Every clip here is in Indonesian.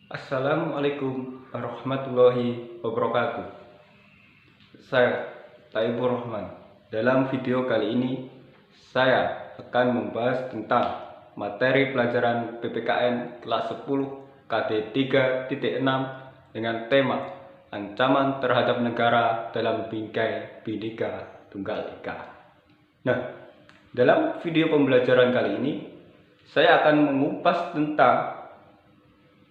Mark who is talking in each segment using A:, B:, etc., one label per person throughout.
A: Assalamualaikum warahmatullahi wabarakatuh. Saya Taibur Rahman. Dalam video kali ini saya akan membahas tentang materi pelajaran PPKN kelas 10 KD 3.6 dengan tema ancaman terhadap negara dalam bingkai Bhinneka Tunggal Ika. Nah, dalam video pembelajaran kali ini saya akan mengupas tentang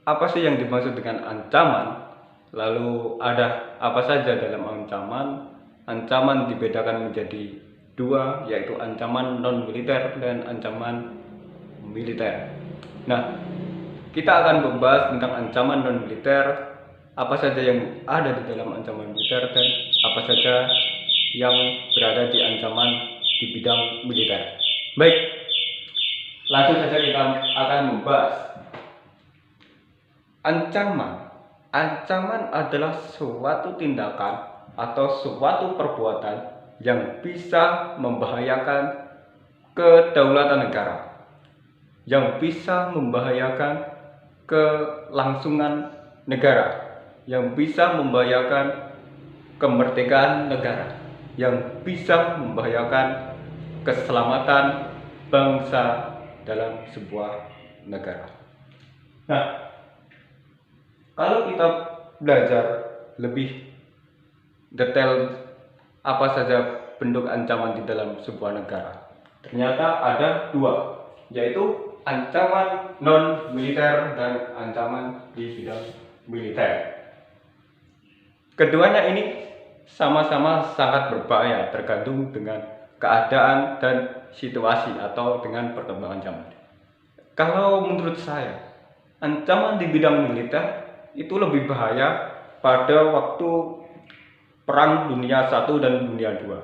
A: apa sih yang dimaksud dengan ancaman? Lalu ada apa saja dalam ancaman? Ancaman dibedakan menjadi dua, yaitu ancaman non-militer dan ancaman militer. Nah, kita akan membahas tentang ancaman non-militer, apa saja yang ada di dalam ancaman militer dan apa saja yang berada di ancaman di bidang militer. Baik, langsung saja kita akan membahas. Ancaman adalah suatu tindakan atau suatu perbuatan yang bisa membahayakan kedaulatan negara, yang bisa membahayakan kelangsungan negara, yang bisa membahayakan kemerdekaan negara, yang bisa membahayakan keselamatan bangsa dalam sebuah negara. Nah, kalau kita belajar lebih detail apa saja bentuk ancaman di dalam sebuah negara, ternyata ada dua, yaitu ancaman non-militer dan ancaman di bidang militer. Keduanya ini sama-sama sangat berbahaya tergantung dengan keadaan dan situasi atau dengan perkembangan zaman. Kalau menurut saya, ancaman di bidang militer itu lebih bahaya pada waktu Perang Dunia I dan Dunia II.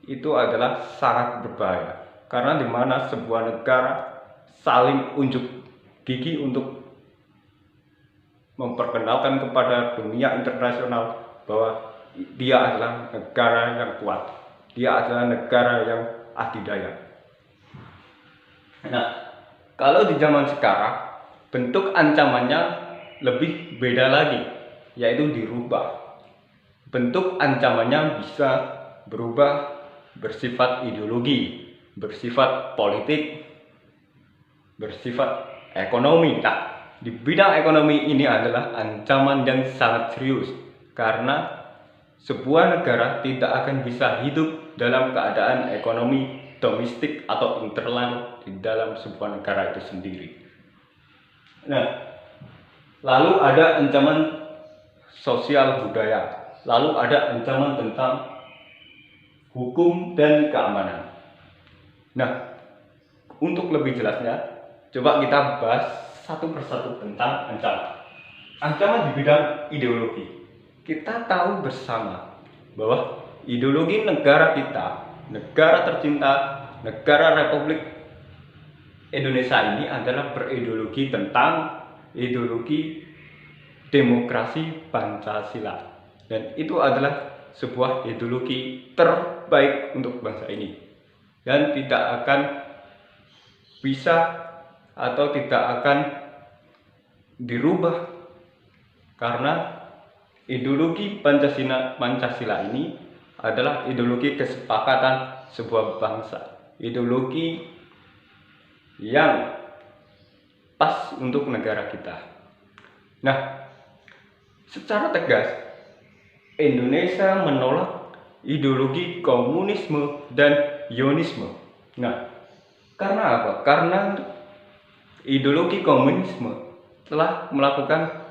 A: Itu adalah sangat berbahaya karena di mana sebuah negara saling unjuk gigi untuk memperkenalkan kepada dunia internasional bahwa dia adalah negara yang kuat, dia adalah negara yang adidaya. Nah, kalau di zaman sekarang bentuk ancamannya lebih beda lagi, yaitu dirubah. Bentuk ancamannya bisa berubah, bersifat ideologi, bersifat politik, bersifat ekonomi. Nah, di bidang ekonomi ini adalah ancaman yang sangat serius karena sebuah negara tidak akan bisa hidup dalam keadaan ekonomi domestik atau internal di dalam sebuah negara itu sendiri. Nah, lalu ada ancaman sosial budaya, lalu ada ancaman tentang hukum dan keamanan. Nah, untuk lebih jelasnya, coba kita bahas satu persatu tentang ancaman. Ancaman di bidang ideologi. Kita tahu bersama bahwa ideologi negara kita, negara tercinta, negara Republik Indonesia ini adalah berideologi tentang ideologi demokrasi Pancasila, dan itu adalah sebuah ideologi terbaik untuk bangsa ini dan tidak akan bisa atau tidak akan dirubah karena ideologi Pancasila ini adalah ideologi kesepakatan sebuah bangsa, ideologi yang pas untuk negara kita. Nah, secara tegas Indonesia menolak ideologi komunisme dan Zionisme. Nah, karena apa? Karena ideologi komunisme telah melakukan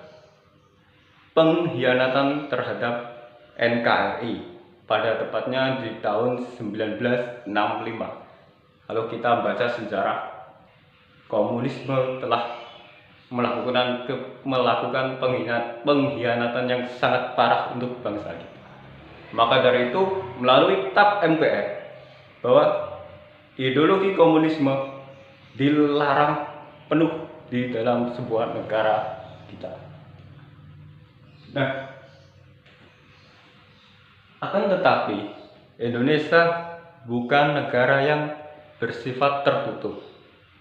A: pengkhianatan terhadap NKRI pada tepatnya di tahun 1965. Kalau kita baca sejarah, komunisme telah melakukan pengkhianatan yang sangat parah untuk bangsa kita. Maka dari itu, melalui TAP MPR bahwa ideologi komunisme dilarang penuh di dalam sebuah negara kita. Nah, akan tetapi Indonesia bukan negara yang bersifat tertutup.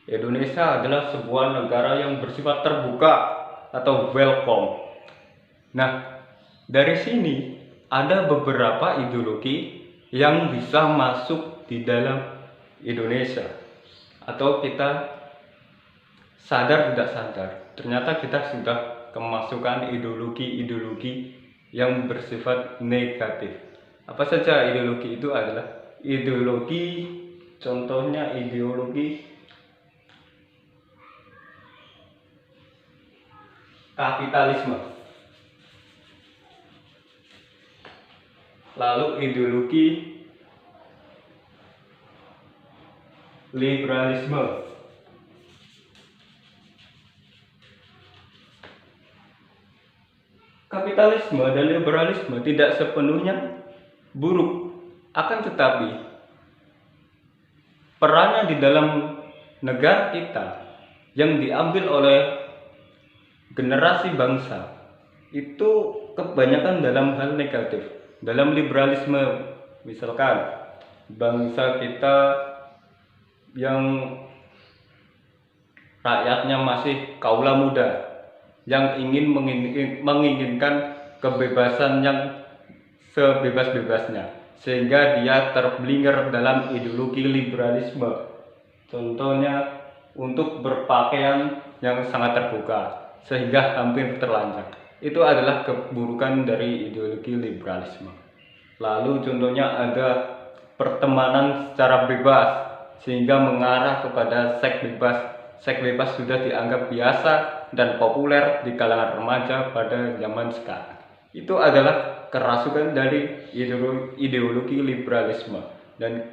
A: Indonesia adalah sebuah negara yang bersifat terbuka, atau welcome. Nah, dari sini ada beberapa ideologi yang bisa masuk di dalam Indonesia, atau kita sadar tidak sadar ternyata kita sudah kemasukan ideologi-ideologi yang bersifat negatif. Apa saja ideologi itu? Adalah ideologi, contohnya ideologi kapitalisme, lalu ideologi liberalisme. Kapitalisme dan liberalisme tidak sepenuhnya buruk, akan tetapi perannya di dalam negara kita yang diambil oleh generasi bangsa itu kebanyakan dalam hal negatif. Dalam liberalisme, misalkan bangsa kita yang rakyatnya masih kaula muda, yang ingin menginginkan kebebasan yang sebebas-bebasnya, sehingga dia terblinger dalam ideologi liberalisme. Contohnya untuk berpakaian yang sangat terbuka sehingga hampir terlanjang. Itu adalah keburukan dari ideologi liberalisme. Lalu contohnya ada pertemanan secara bebas sehingga mengarah kepada seks bebas. Seks bebas sudah dianggap biasa dan populer di kalangan remaja pada zaman sekarang. Itu adalah kerasukan dari ideologi liberalisme, dan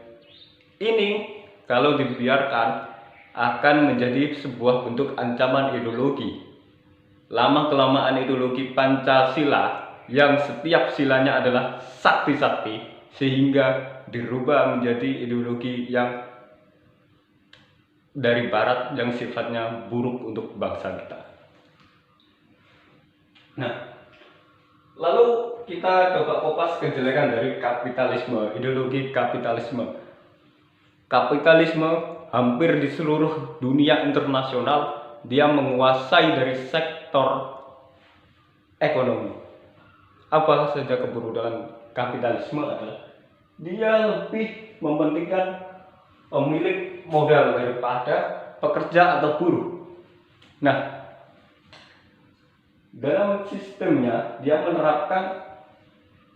A: ini kalau dibiarkan akan menjadi sebuah bentuk ancaman ideologi. Lama-kelamaan ideologi Pancasila yang setiap silanya adalah sakti-sakti sehingga dirubah menjadi ideologi yang dari barat yang sifatnya buruk untuk bangsa kita. Nah, lalu kita coba kupas kejelekan dari kapitalisme, ideologi kapitalisme. Kapitalisme hampir di seluruh dunia internasional dia menguasai dari sektor ekonomi. Apa saja keburukan kapitalisme adalah dia lebih mementingkan pemilik modal daripada pekerja atau buruh. Nah, dalam sistemnya dia menerapkan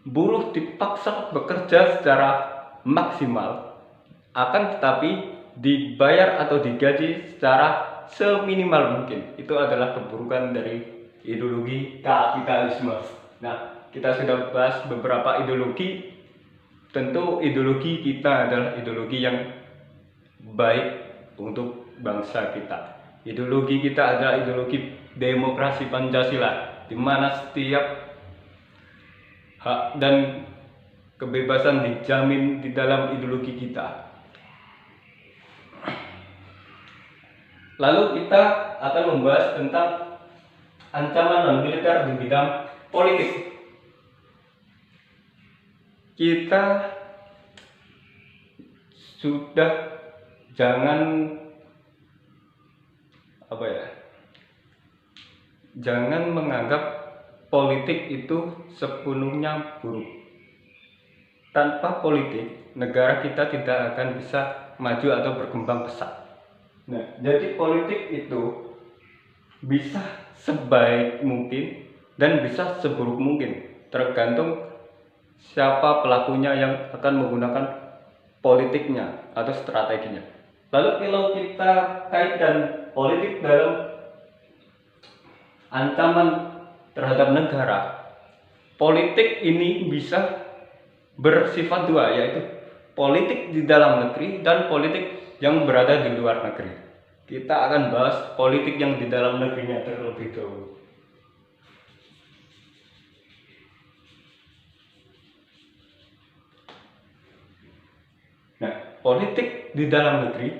A: buruh dipaksa bekerja secara maksimal, akan tetapi dibayar atau digaji secara seminimal mungkin. Itu adalah keburukan dari ideologi kapitalisme. Nah, kita sudah bahas beberapa ideologi. Tentu ideologi kita adalah ideologi yang baik untuk bangsa kita. Ideologi kita adalah ideologi demokrasi Pancasila, di mana setiap hak dan kebebasan dijamin di dalam ideologi kita. Lalu kita akan membahas tentang ancaman non-militer di bidang politik. Kita sudah jangan menganggap politik itu sepenuhnya buruk. Tanpa politik, negara kita tidak akan bisa maju atau berkembang pesat. Nah, jadi politik itu bisa sebaik mungkin dan bisa seburuk mungkin, tergantung siapa pelakunya yang akan menggunakan politiknya atau strateginya. Lalu kalau kita kaitkan politik dalam ancaman terhadap negara, politik ini bisa bersifat dua, yaitu politik di dalam negeri dan politik yang berada di luar negeri. Kita akan bahas politik yang di dalam negerinya terlebih dahulu. Nah, politik di dalam negeri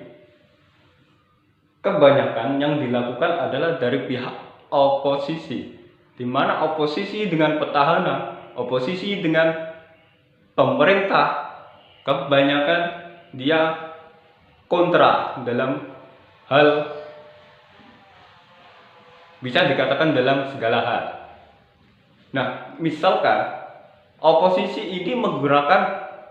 A: kebanyakan yang dilakukan adalah dari pihak oposisi, di mana oposisi dengan petahana, oposisi dengan pemerintah, kebanyakan dia kontra dalam hal bisa dikatakan dalam segala hal. Nah, misalkan oposisi ini menggunakan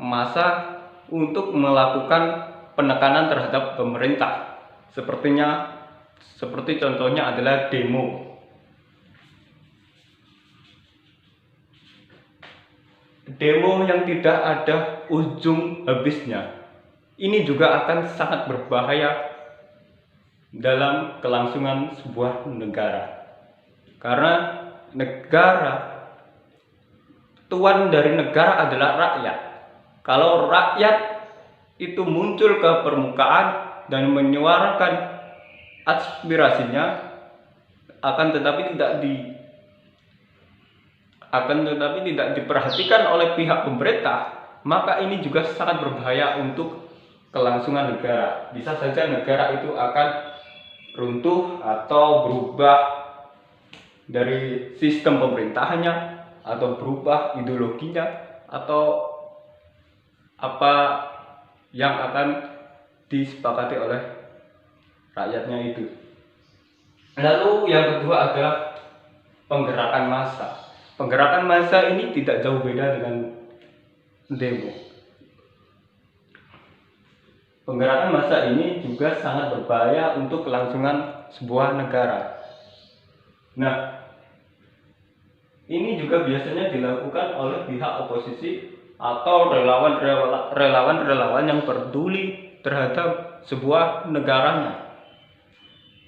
A: massa untuk melakukan penekanan terhadap pemerintah. Seperti contohnya adalah demo. Demo yang tidak ada ujung habisnya. Ini juga akan sangat berbahaya dalam kelangsungan sebuah negara. Karena tuan dari negara adalah rakyat. Kalau rakyat itu muncul ke permukaan dan menyuarakan aspirasinya, akan tetapi tidak diperhatikan oleh pihak pemerintah, maka ini juga sangat berbahaya untuk kelangsungan negara. Bisa saja negara itu akan runtuh atau berubah dari sistem pemerintahannya, atau berubah ideologinya, atau apa yang akan disepakati oleh rakyatnya itu. Lalu yang kedua adalah penggerakan massa. Penggerakan massa ini tidak jauh beda dengan demo. Penggerakan massa ini juga sangat berbahaya untuk kelangsungan sebuah negara. Nah, ini juga biasanya dilakukan oleh pihak oposisi atau relawan-relawan yang peduli terhadap sebuah negaranya.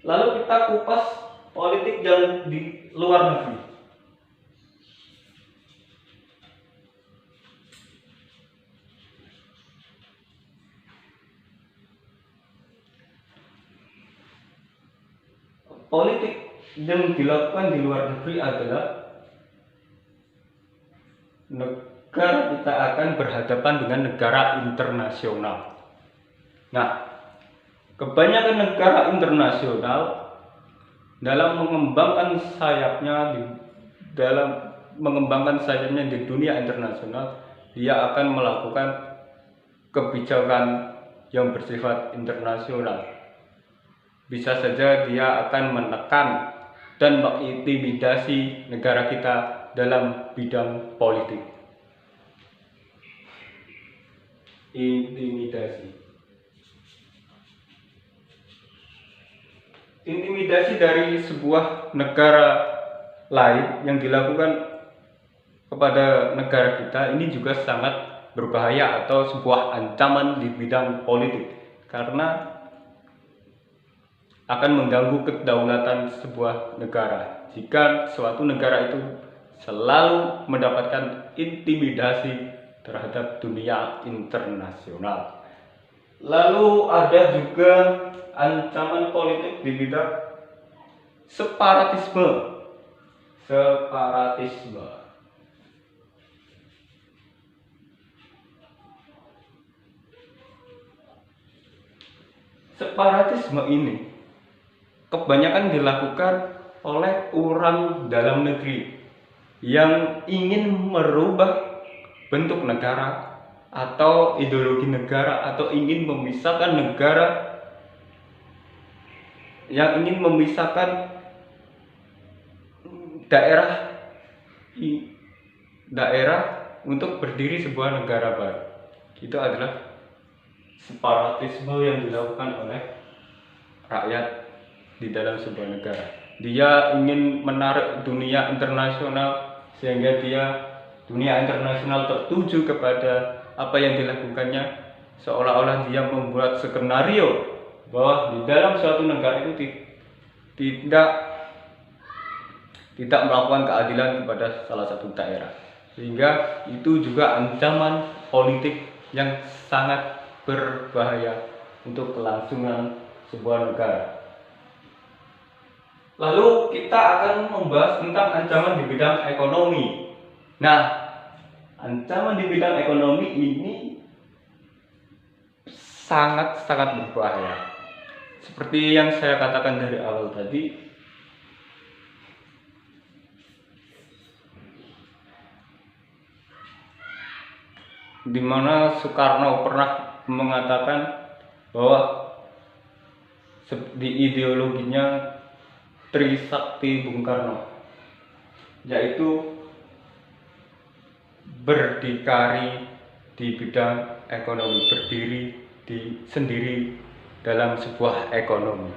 A: Lalu kita kupas politik yang di luar negeri. Politik yang dilakukan di luar negeri adalah negara kita akan berhadapan dengan negara internasional. Nah, kebanyakan negara internasional dalam mengembangkan sayapnya di dunia internasional, dia akan melakukan kebijakan yang bersifat internasional. Bisa saja dia akan menekan dan mengintimidasi negara kita dalam bidang politik. Intimidasi dari sebuah negara lain yang dilakukan kepada negara kita ini juga sangat berbahaya atau sebuah ancaman di bidang politik, karena akan mengganggu kedaulatan sebuah negara jika suatu negara itu selalu mendapatkan intimidasi terhadap dunia internasional. Lalu ada juga ancaman politik di bidang separatisme. Separatisme ini kebanyakan dilakukan oleh orang dalam negeri yang ingin merubah bentuk negara atau ideologi negara, atau ingin memisahkan negara, yang ingin memisahkan daerah untuk berdiri sebuah negara baru. Itu adalah separatisme yang dilakukan oleh rakyat di dalam sebuah negara. Dia ingin menarik dunia internasional sehingga dunia internasional tertuju kepada apa yang dilakukannya, seolah-olah dia membuat skenario bahwa di dalam suatu negara itu tidak melakukan keadilan kepada salah satu daerah, sehingga itu juga ancaman politik yang sangat berbahaya untuk kelangsungan sebuah negara. Lalu kita akan membahas tentang ancaman di bidang ekonomi. Nah, ancaman di bidang ekonomi ini sangat-sangat berbahaya. Seperti yang saya katakan dari awal tadi, di mana Soekarno pernah mengatakan bahwa di ideologinya Trisakti Bung Karno, yaitu berdikari di bidang ekonomi, berdiri sendiri dalam sebuah ekonomi.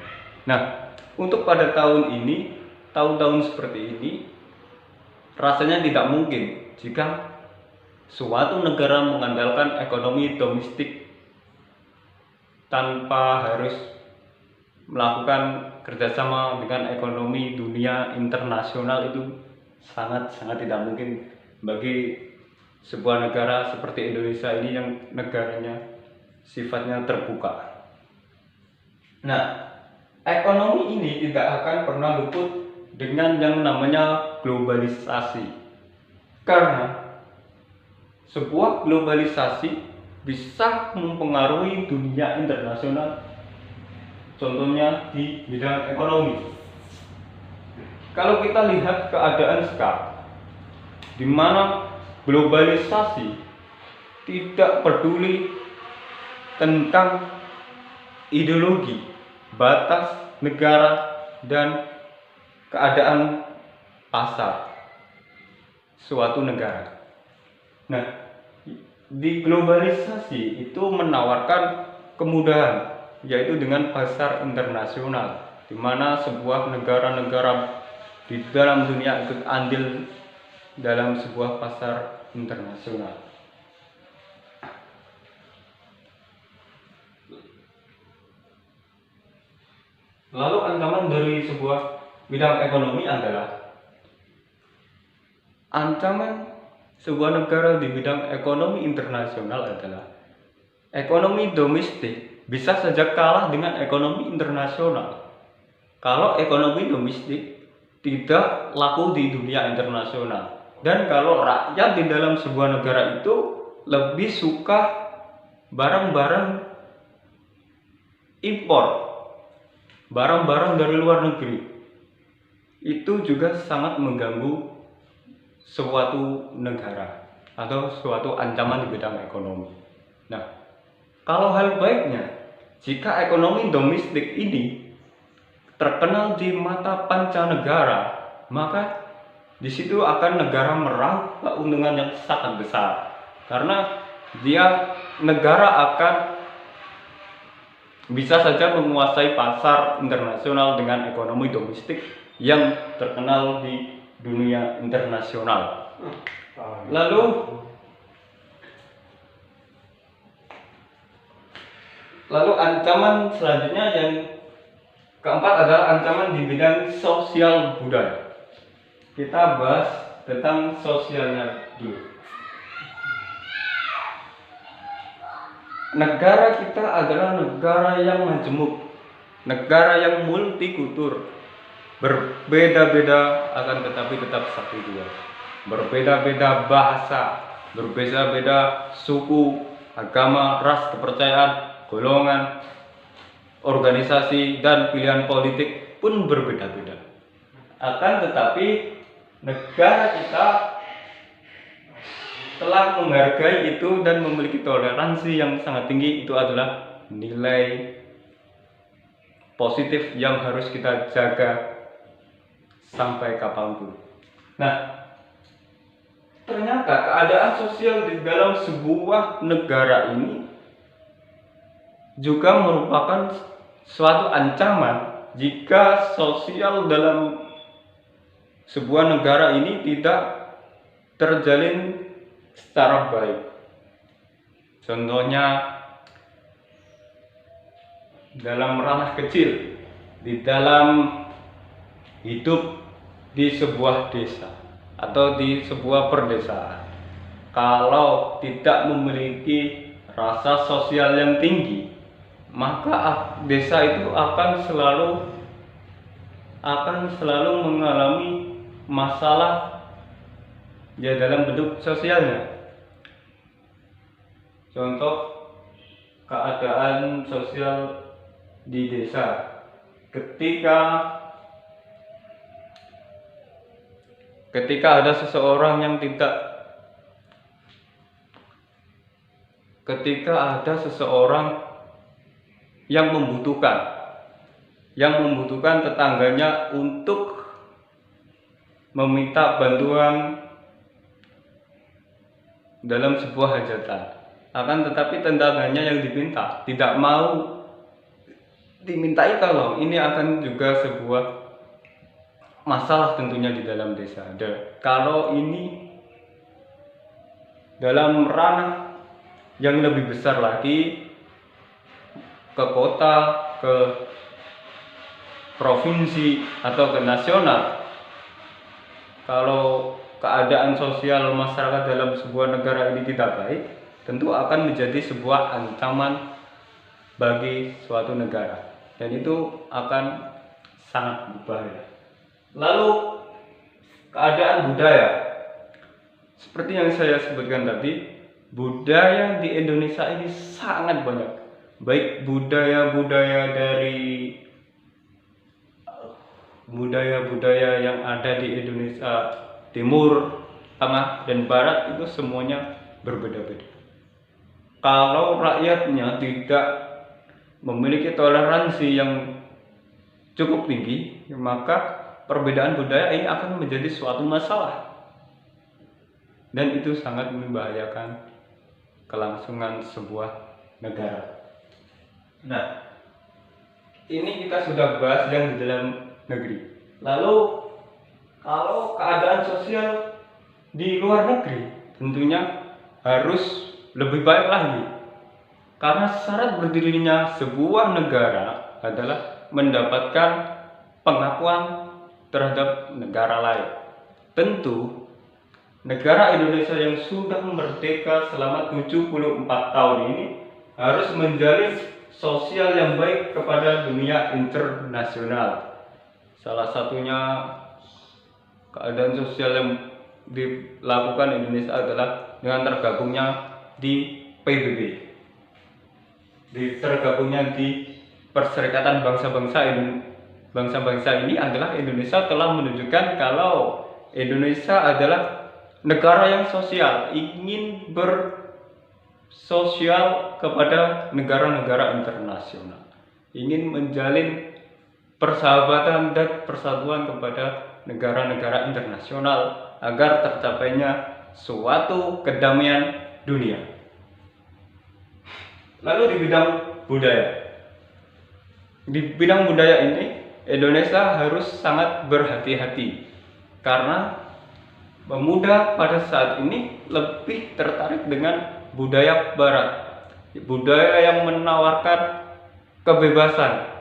A: Nah, untuk pada tahun ini, tahun-tahun seperti ini, rasanya tidak mungkin jika suatu negara mengandalkan ekonomi domestik tanpa harus melakukan kerjasama dengan ekonomi dunia internasional. Itu sangat-sangat tidak mungkin bagi sebuah negara seperti Indonesia ini yang negaranya sifatnya terbuka. Nah, ekonomi ini tidak akan pernah luput dengan yang namanya globalisasi, karena sebuah globalisasi bisa mempengaruhi dunia internasional, contohnya di bidang ekonomi. Kalau kita lihat keadaan sekarang, di mana globalisasi tidak peduli tentang ideologi, batas negara, dan keadaan pasar suatu negara. Nah, di globalisasi itu menawarkan kemudahan, yaitu dengan pasar internasional, di mana sebuah negara-negara di dalam dunia ikut andil dalam sebuah pasar internasional. Lalu ancaman dari sebuah bidang ekonomi adalah ancaman sebuah negara di bidang ekonomi internasional adalah ekonomi domestik bisa saja kalah dengan ekonomi internasional kalau ekonomi domestik tidak laku di dunia internasional, dan kalau rakyat di dalam sebuah negara itu lebih suka barang-barang impor, barang-barang dari luar negeri. Itu juga sangat mengganggu suatu negara atau suatu ancaman di bidang ekonomi. Nah, kalau hal baiknya, jika ekonomi domestik ini terkenal di mata pancanegara, maka di situ akan negara meraup keuntungan yang sangat besar, karena negara akan bisa saja menguasai pasar internasional dengan ekonomi domestik yang terkenal di dunia internasional. Lalu ancaman selanjutnya yang keempat adalah ancaman di bidang sosial budaya. Kita bahas tentang sosialnya dulu. Negara kita adalah negara yang majemuk, negara yang multikultur, berbeda-beda akan tetapi tetap satu dua, berbeda-beda bahasa, berbeda-beda suku, agama, ras, kepercayaan, golongan, organisasi, dan pilihan politik pun berbeda-beda. Akan tetapi negara kita telah menghargai itu dan memiliki toleransi yang sangat tinggi. Itu adalah nilai positif yang harus kita jaga sampai kapanpun. Nah, ternyata keadaan sosial di dalam sebuah negara ini juga merupakan suatu ancaman jika sosial dalam sebuah negara ini tidak terjalin secara baik. Contohnya dalam ranah kecil, di dalam hidup di sebuah desa atau di sebuah perdesaan, kalau tidak memiliki rasa sosial yang tinggi, maka desa itu akan selalu mengalami masalah ya dalam bentuk sosialnya. Contoh keadaan sosial di desa, ketika ada seseorang yang membutuhkan, yang membutuhkan tetangganya untuk meminta bantuan dalam sebuah hajatan. Akan tetapi tetangganya yang diminta tidak mau dimintai tolong. Ini akan juga sebuah masalah tentunya di dalam desa. Dan kalau ini dalam ranah yang lebih besar lagi, ke kota, ke provinsi, atau ke nasional, kalau keadaan sosial masyarakat dalam sebuah negara ini tidak baik, tentu akan menjadi sebuah ancaman bagi suatu negara, dan itu akan sangat berbahaya. Lalu keadaan budaya, seperti yang saya sebutkan tadi, budaya di Indonesia ini sangat banyak, baik budaya-budaya dari budaya-budaya yang ada di Indonesia Timur, Tengah, dan Barat, itu semuanya berbeda-beda. Kalau rakyatnya tidak memiliki toleransi yang cukup tinggi, maka perbedaan budaya ini akan menjadi suatu masalah, dan itu sangat membahayakan kelangsungan sebuah negara. Nah, ini kita sudah bahas yang di dalam negeri. Lalu kalau keadaan sosial di luar negeri, tentunya harus lebih baik lagi, karena syarat berdirinya sebuah negara adalah mendapatkan pengakuan terhadap negara lain. Tentu negara Indonesia yang sudah merdeka selama 74 tahun ini harus menjalin sosial yang baik kepada dunia internasional. Salah satunya keadaan sosial yang dilakukan Indonesia adalah dengan tergabungnya di PBB, tergabungnya di Perserikatan Bangsa-Bangsa ini adalah Indonesia telah menunjukkan kalau Indonesia adalah negara yang sosial, ingin bersosial kepada negara-negara internasional, ingin menjalin persahabatan dan persatuan kepada negara-negara internasional agar tercapainya suatu kedamaian dunia. Lalu di bidang budaya ini Indonesia harus sangat berhati-hati, karena pemuda pada saat ini lebih tertarik dengan budaya barat, budaya yang menawarkan kebebasan,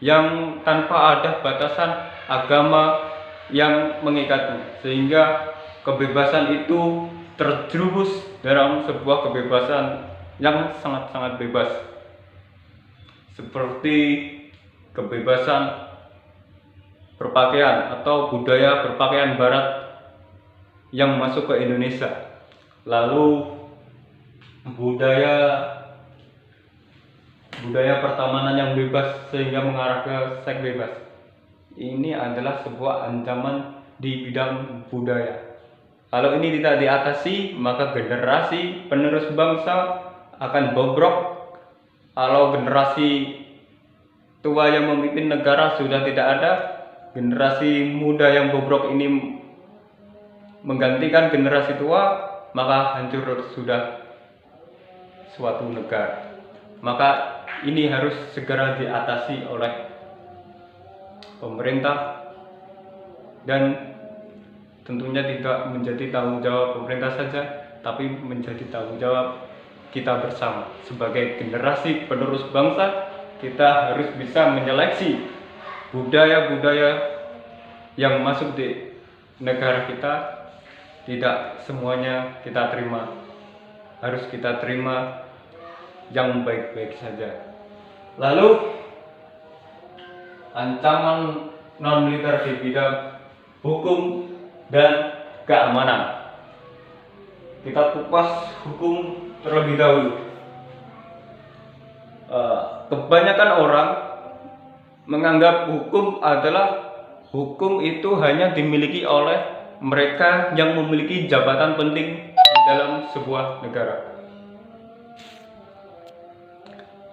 A: yang tanpa ada batasan agama yang mengikatnya, sehingga kebebasan itu terjerumus dalam sebuah kebebasan yang sangat-sangat bebas, seperti kebebasan berpakaian atau budaya berpakaian barat yang masuk ke Indonesia. Lalu budaya pertemanan yang bebas sehingga mengarah ke seks bebas. Ini adalah sebuah ancaman di bidang budaya. Kalau ini tidak diatasi, maka generasi penerus bangsa akan bobrok. Kalau generasi tua yang memimpin negara sudah tidak ada, generasi muda yang bobrok ini menggantikan generasi tua, maka hancur sudah suatu negara. Maka ini harus segera diatasi oleh pemerintah, dan tentunya tidak menjadi tanggung jawab pemerintah saja, tapi menjadi tanggung jawab kita bersama. Sebagai generasi penerus bangsa, kita harus bisa menyeleksi budaya-budaya yang masuk di negara kita. Tidak semuanya kita terima, harus kita terima yang baik-baik saja. Lalu ancaman non-militer di bidang hukum dan keamanan. Kita kupas hukum terlebih dahulu. Kebanyakan orang menganggap hukum itu hanya dimiliki oleh mereka yang memiliki jabatan penting di dalam sebuah negara.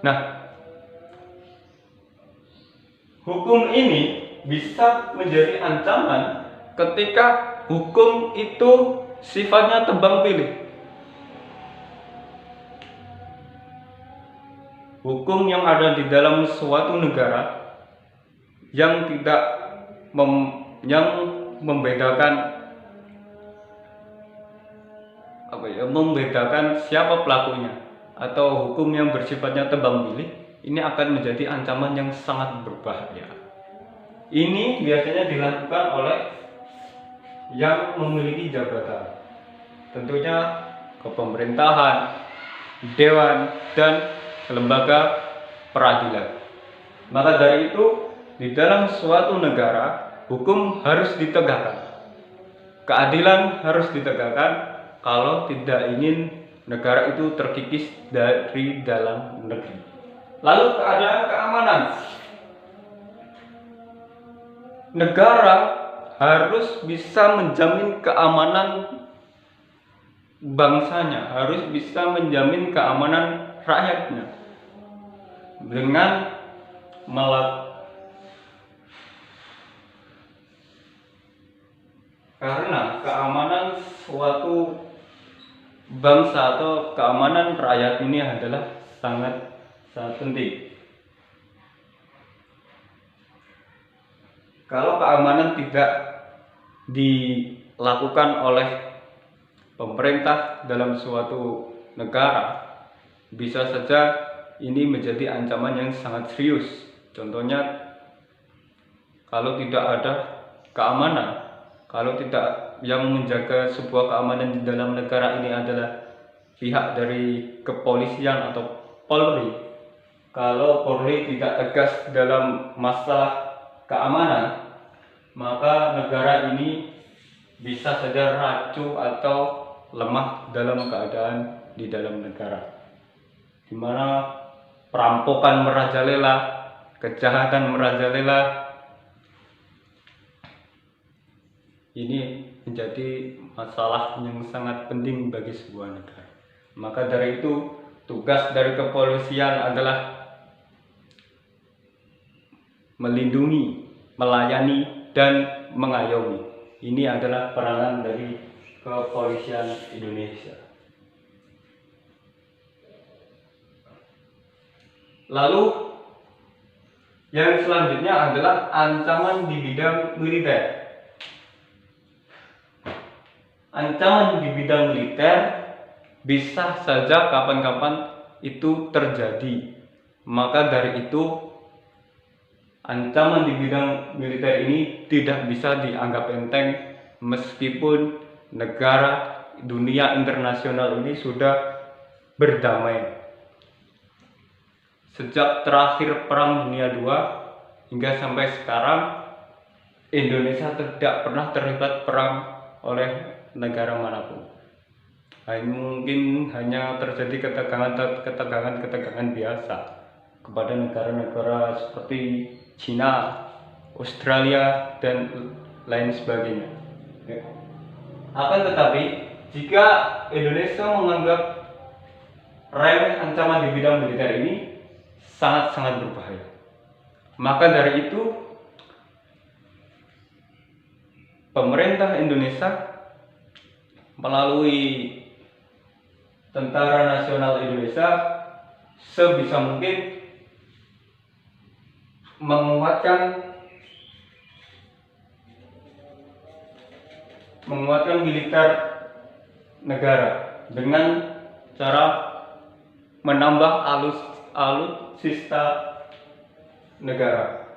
A: Nah, hukum ini bisa menjadi ancaman ketika hukum itu sifatnya tebang pilih. Hukum yang ada di dalam suatu negara yang tidak membedakan siapa pelakunya, atau hukum yang bersifatnya tebang pilih, ini akan menjadi ancaman yang sangat berbahaya. Ini biasanya dilakukan oleh yang memiliki jabatan, tentunya kepemerintahan, dewan, dan lembaga peradilan. Maka dari itu, di dalam suatu negara, hukum harus ditegakkan, keadilan harus ditegakkan, kalau tidak ingin negara itu terkikis dari dalam negeri. Lalu keadaan keamanan. Negara harus bisa menjamin keamanan bangsanya, harus bisa menjamin keamanan rakyatnya dengan karena keamanan suatu bangsa atau keamanan rakyat ini adalah sangat penting. Kalau keamanan tidak dilakukan oleh pemerintah dalam suatu negara, bisa saja ini menjadi ancaman yang sangat serius. Contohnya, kalau tidak ada keamanan, kalau tidak yang menjaga sebuah keamanan di dalam negara ini adalah pihak dari kepolisian atau Polri, kalau Polri tidak tegas dalam masalah keamanan, maka negara ini bisa saja rancu atau lemah dalam keadaan di dalam negara, di mana perampokan merajalela, kejahatan merajalela. Ini menjadi masalah yang sangat penting bagi sebuah negara. Maka dari itu, tugas dari kepolisian adalah melindungi, melayani, dan mengayomi. Ini adalah peranan dari kepolisian Indonesia. Lalu yang selanjutnya adalah ancaman di bidang militer. Ancaman di bidang militer bisa saja kapan-kapan itu terjadi. Maka dari itu, ancaman di bidang militer ini tidak bisa dianggap enteng, meskipun negara dunia internasional ini sudah berdamai. Sejak terakhir Perang Dunia II hingga sampai sekarang, Indonesia tidak pernah terlibat perang oleh negara manapun. Mungkin hanya terjadi ketegangan biasa kepada negara-negara seperti China, Australia, dan lain sebagainya. Akan tetapi, jika Indonesia menganggap remeh ancaman di bidang militer ini, sangat-sangat berbahaya. Maka dari itu, pemerintah Indonesia melalui Tentara Nasional Indonesia sebisa mungkin menguatkan militer negara dengan cara menambah alutsista negara.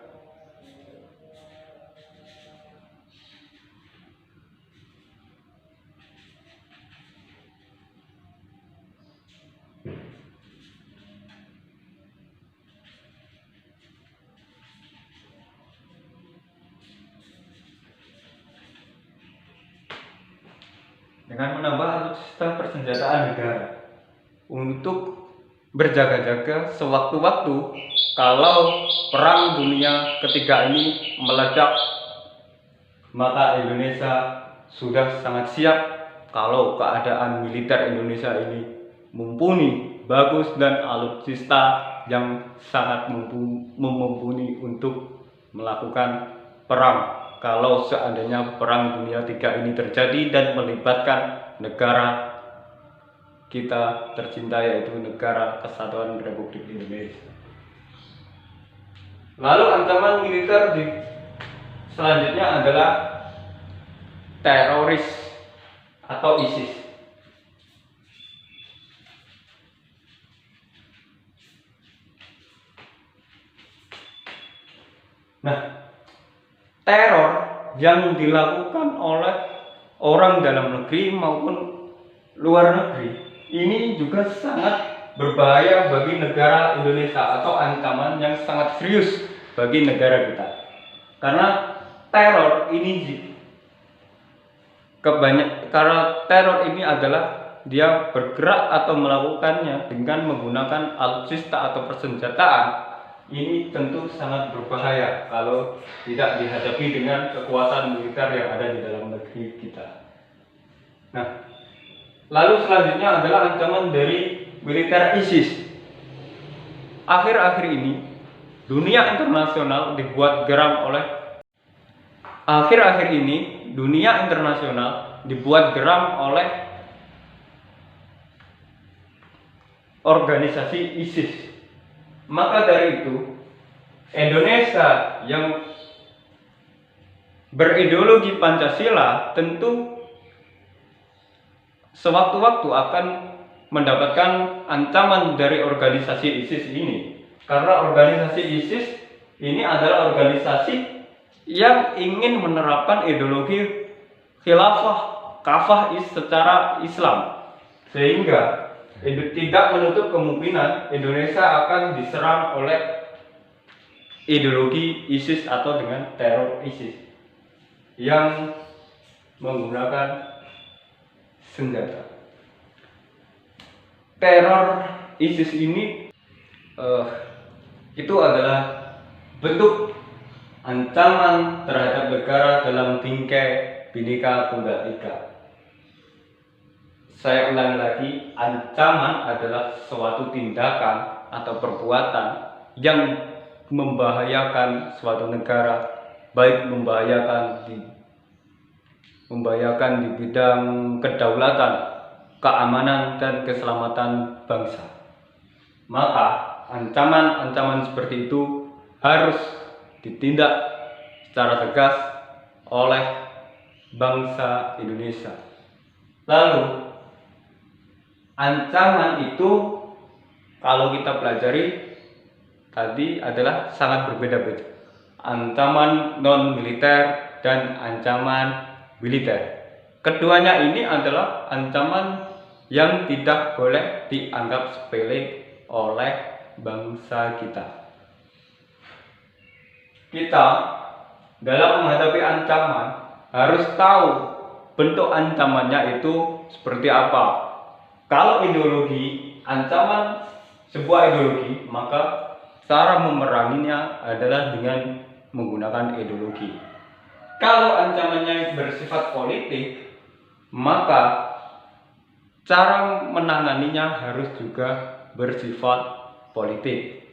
A: Dengan menambah alutsista persenjataan negara untuk berjaga-jaga sewaktu-waktu kalau Perang Dunia Ketiga ini meledak, maka Indonesia sudah sangat siap kalau keadaan militer Indonesia ini mumpuni, bagus, dan alutsista yang sangat mumpuni untuk melakukan perang kalau seandainya perang dunia ketiga ini terjadi dan melibatkan negara kita tercinta, yaitu Negara Kesatuan Republik Indonesia. Lalu ancaman militer selanjutnya adalah teroris atau ISIS. Nah, teror yang dilakukan oleh orang dalam negeri maupun luar negeri ini juga sangat berbahaya bagi negara Indonesia, atau ancaman yang sangat serius bagi negara kita. Karena teror ini adalah dia bergerak atau melakukannya dengan menggunakan alutsista atau persenjataan. Ini tentu sangat berbahaya kalau tidak dihadapi dengan kekuatan militer yang ada di dalam negeri kita. Nah, lalu selanjutnya adalah ancaman dari militer ISIS. Akhir-akhir ini dunia internasional dibuat geram oleh organisasi ISIS. Maka dari itu, Indonesia yang berideologi Pancasila tentu sewaktu-waktu akan mendapatkan ancaman dari organisasi ISIS ini. Karena organisasi ISIS ini adalah organisasi yang ingin menerapkan ideologi khilafah, kafah secara Islam, sehingga tidak menutup kemungkinan Indonesia akan diserang oleh ideologi ISIS atau dengan teror ISIS yang menggunakan senjata. Teror ISIS ini itu adalah bentuk ancaman terhadap negara dalam bingkai Bhinneka Tunggal Ika. Saya ulangi lagi, ancaman adalah suatu tindakan atau perbuatan yang membahayakan suatu negara, baik membahayakan di bidang kedaulatan, keamanan, dan keselamatan bangsa. Maka ancaman-ancaman seperti itu harus ditindak secara tegas oleh bangsa Indonesia. Lalu ancaman itu kalau kita pelajari tadi adalah sangat berbeda-beda. Ancaman non-militer dan ancaman militer. Keduanya ini adalah ancaman yang tidak boleh dianggap sepele oleh bangsa kita. Kita dalam menghadapi ancaman harus tahu bentuk ancamannya itu seperti apa. Kalau sebuah ideologi, maka cara memeranginya adalah dengan menggunakan ideologi. Kalau ancamannya bersifat politik, maka cara menanganinya harus juga bersifat politik.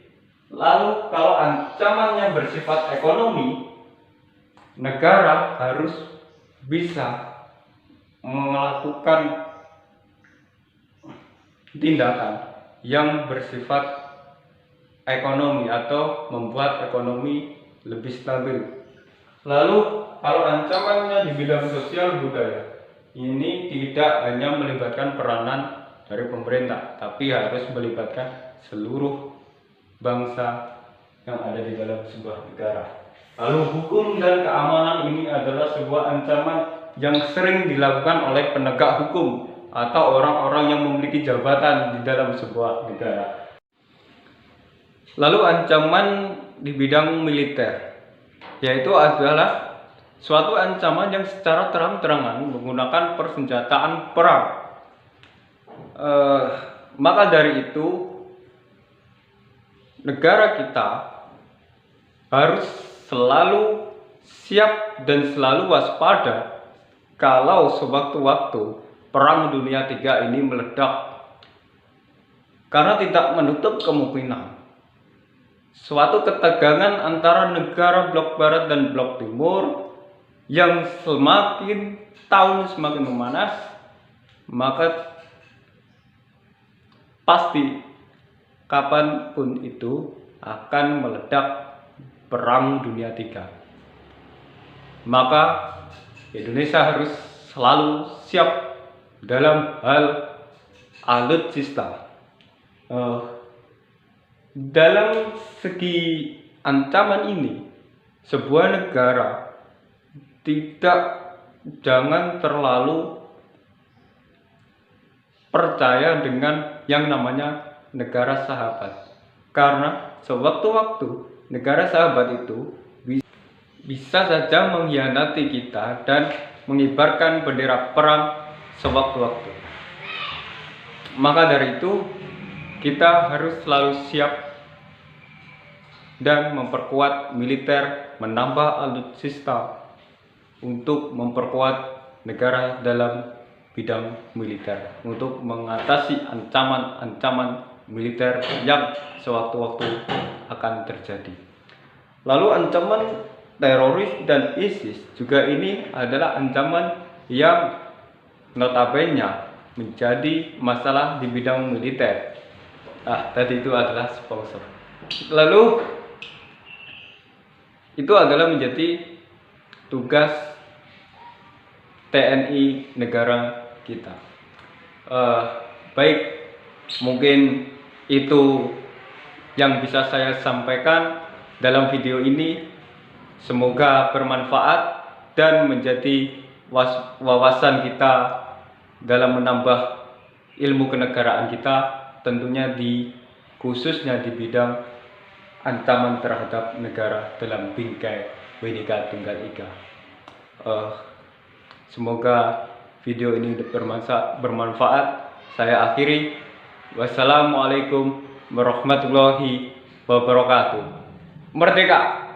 A: Lalu kalau ancamannya bersifat ekonomi, negara harus bisa melakukan tindakan yang bersifat ekonomi atau membuat ekonomi lebih stabil. Lalu kalau ancamannya di bidang sosial budaya, ini tidak hanya melibatkan peranan dari pemerintah, tapi harus melibatkan seluruh bangsa yang ada di dalam sebuah negara. Lalu hukum dan keamanan ini adalah sebuah ancaman yang sering dilakukan oleh penegak hukum atau orang-orang yang memiliki jabatan di dalam sebuah negara. Lalu ancaman di bidang militer, yaitu adalah suatu ancaman yang secara terang-terangan menggunakan persenjataan perang. Maka dari itu negara kita harus selalu siap dan selalu waspada kalau sewaktu-waktu Perang Dunia III ini meledak, karena tidak menutup kemungkinan suatu ketegangan antara negara blok barat dan blok timur yang semakin tahun semakin memanas, maka pasti kapanpun itu akan meledak perang dunia ketiga. Maka Indonesia harus selalu siap dalam hal alutsista. Dalam segi ancaman ini, sebuah negara jangan terlalu percaya dengan yang namanya negara sahabat, karena sewaktu-waktu negara sahabat itu bisa saja mengkhianati kita dan mengibarkan bendera perang sewaktu-waktu. Maka dari itu kita harus selalu siap dan memperkuat militer, menambah alutsista untuk memperkuat negara dalam bidang militer, untuk mengatasi ancaman-ancaman militer yang sewaktu-waktu akan terjadi. Lalu ancaman teroris dan ISIS juga ini adalah ancaman yang notabene menjadi masalah di bidang militer. Tadi itu adalah sponsor. Lalu itu adalah menjadi tugas TNI negara kita. Baik, mungkin itu yang bisa saya sampaikan dalam video ini. Semoga bermanfaat dan menjadi wawasan kita dalam menambah ilmu kenegaraan kita, tentunya khususnya di bidang ancaman terhadap negara dalam bingkai Bhinneka Tunggal Ika. Semoga video ini bermanfaat. Saya akhiri. Wassalamualaikum warahmatullahi wabarakatuh. Merdeka!